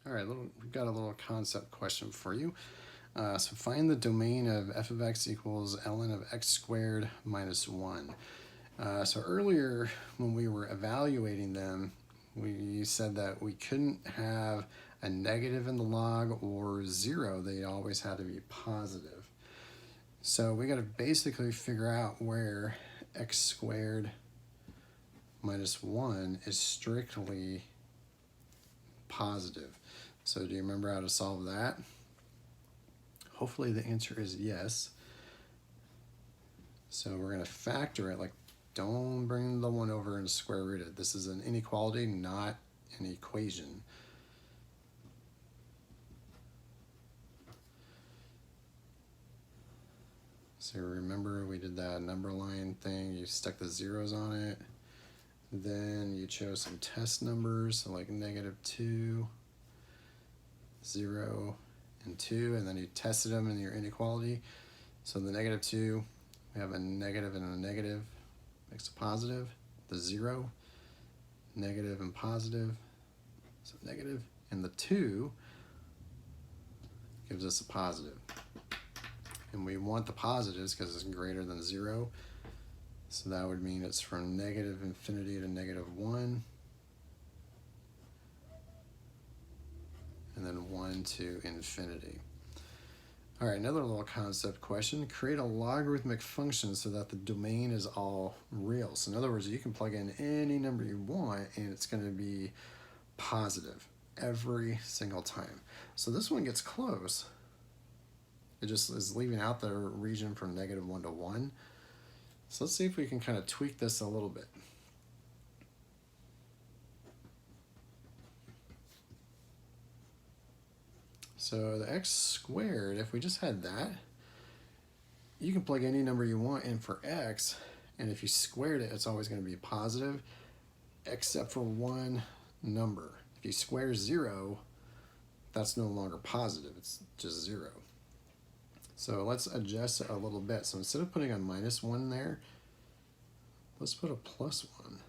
All right, we've got a little concept question for you. So find the domain of f of x equals ln of x squared minus 1. So earlier when we were evaluating them, we said that we couldn't have a negative in the log or 0. They always had to be positive. So we got to basically figure out where x squared minus 1 is strictly positive. So do you remember how to solve that? Hopefully the answer is yes. So we're going to factor it, like don't bring the 1 over and square root it. This is an inequality, not an equation. So remember we did that number line thing, you stuck the zeros on it. Then you chose some test numbers, so like -2, 0, and 2, and then you tested them in your inequality. So the -2, we have a negative and a negative, makes a positive. The 0, negative and positive, so negative. And the 2 gives us a positive. And we want the positives because it's greater than 0. So that would mean it's from negative infinity to -1. And then 1 to infinity. All right, another little concept question. Create a logarithmic function so that the domain is all real. So in other words, you can plug in any number you want and it's going to be positive every single time. So this one gets close. It just is leaving out the region from -1 to 1. So let's see if we can kind of tweak this a little bit. So the x squared, if we just had that, you can plug any number you want in for x, and if you squared it, it's always going to be positive, except for one number. If you square 0, that's no longer positive, it's just 0. So let's adjust it a little bit. So instead of putting a -1 there, let's put a +1.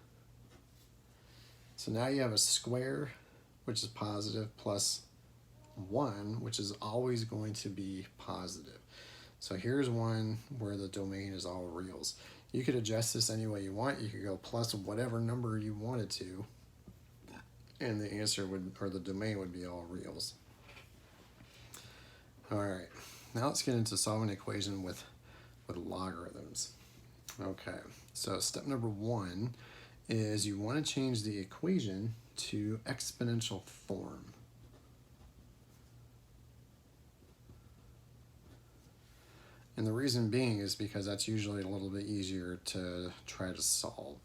So now you have a square, which is positive, plus 1, which is always going to be positive. So here's one where the domain is all reals. You could adjust this any way you want. You could go plus whatever number you wanted to, and the answer would, or the domain would be all reals. All right, now let's get into solving an equation with logarithms. Okay, so step number 1 is you want to change the equation to exponential form. And the reason being is because that's usually a little bit easier to try to solve.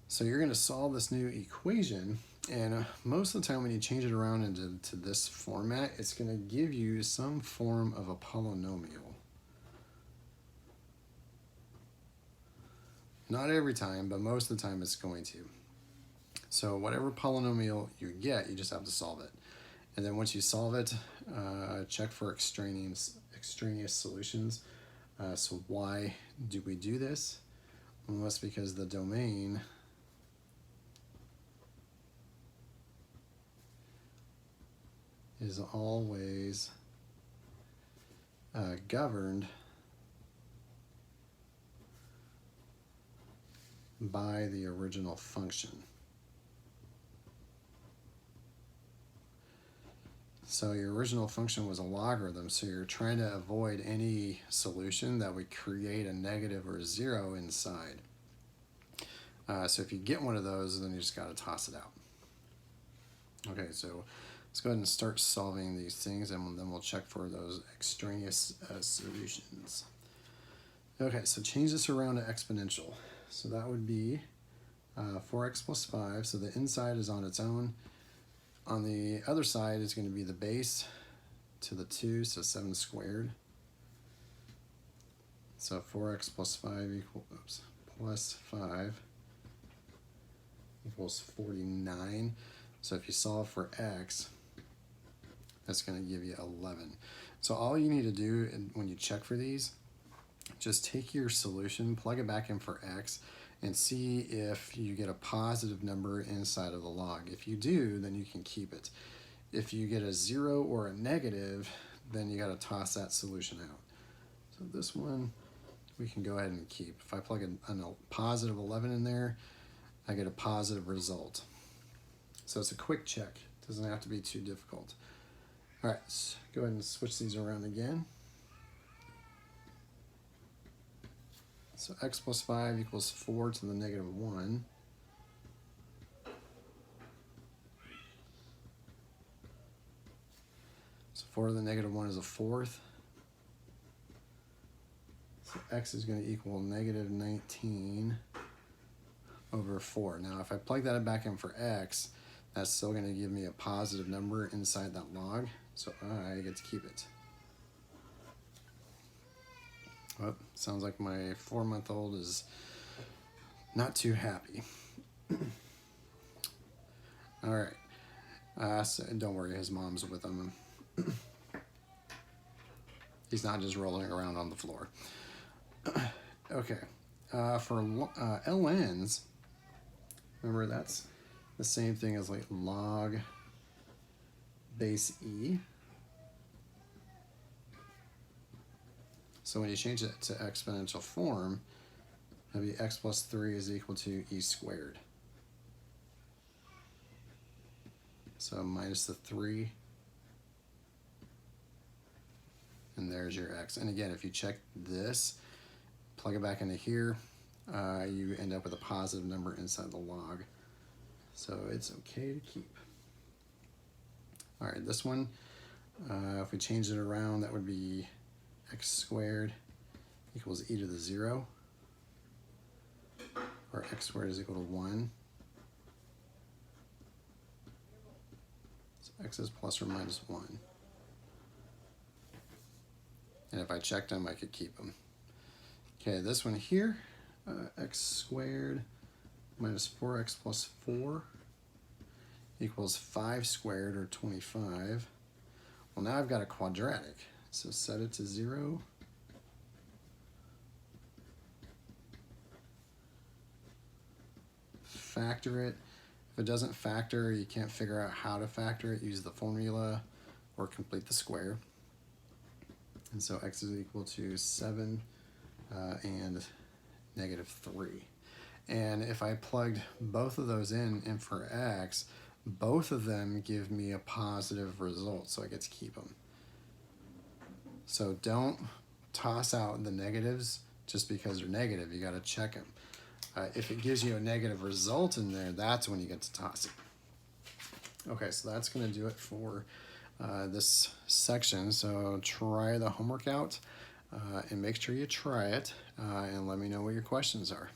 So you're going to solve this new equation, and most of the time when you change it around into this format, it's going to give you some form of a polynomial. Not every time, but most of the time it's going to. So whatever polynomial you get, you just have to solve it. And then once you solve it, check for extraneous solutions. So why do we do this? Well, that's because the domain is always governed by the original function. So your original function was a logarithm, so you're trying to avoid any solution that would create a negative or a 0 inside. So if you get one of those, then you just got to toss it out. Okay, so let's go ahead and start solving these things, and then we'll check for those extraneous solutions. Okay, so change this around to exponential. So that would be 4x plus 5, so the inside is on its own. On the other side is going to be the base to the 2, so 7 squared. So 4x plus 5 plus 5 equals 49. So if you solve for x, that's going to give you 11. So all you need to do when you check for these, just take your solution, plug it back in for x, and see if you get a positive number inside of the log. If you do, then you can keep it. If you get a 0 or a negative, then you got to toss that solution out. So this one we can go ahead and keep. If I plug a positive 11 in there, I get a positive result. So it's a quick check. It doesn't have to be too difficult. All right, let's go ahead and switch these around again. So x plus 5 equals 4 to the negative 1. So 4 to the negative 1 is a fourth. So x is going to equal negative 19 over 4. Now if I plug that back in for x, that's still going to give me a positive number inside that log, so I get to keep it. Well, sounds like my 4-month-old is not too happy. All right, so don't worry, his mom's with him. He's not just rolling around on the floor. Okay, for ln's, remember that's the same thing as like log base e. So when you change it to exponential form, it'll be x plus 3 is equal to e squared. So minus the 3, and there's your x. And again, if you check this, plug it back into here, you end up with a positive number inside the log. So it's okay to keep. All right, this one, if we change it around, that would be x squared equals e to the 0, or x squared is equal to 1. So x is plus or minus 1. And if I checked them, I could keep them. Okay, this one here, x squared minus 4x plus 4 equals 5 squared, or 25. Well, now I've got a quadratic, so set it to 0. Factor it. If it doesn't factor, you can't figure out how to factor it, use the formula or complete the square. And so x is equal to 7 and negative 3. And if I plugged both of those in for x, both of them give me a positive result, so I get to keep them. So don't toss out the negatives just because they're negative. You got to check them. If it gives you a negative result in there, that's when you get to toss it. Okay, so that's going to do it for this section. So try the homework out and make sure you try it and let me know what your questions are.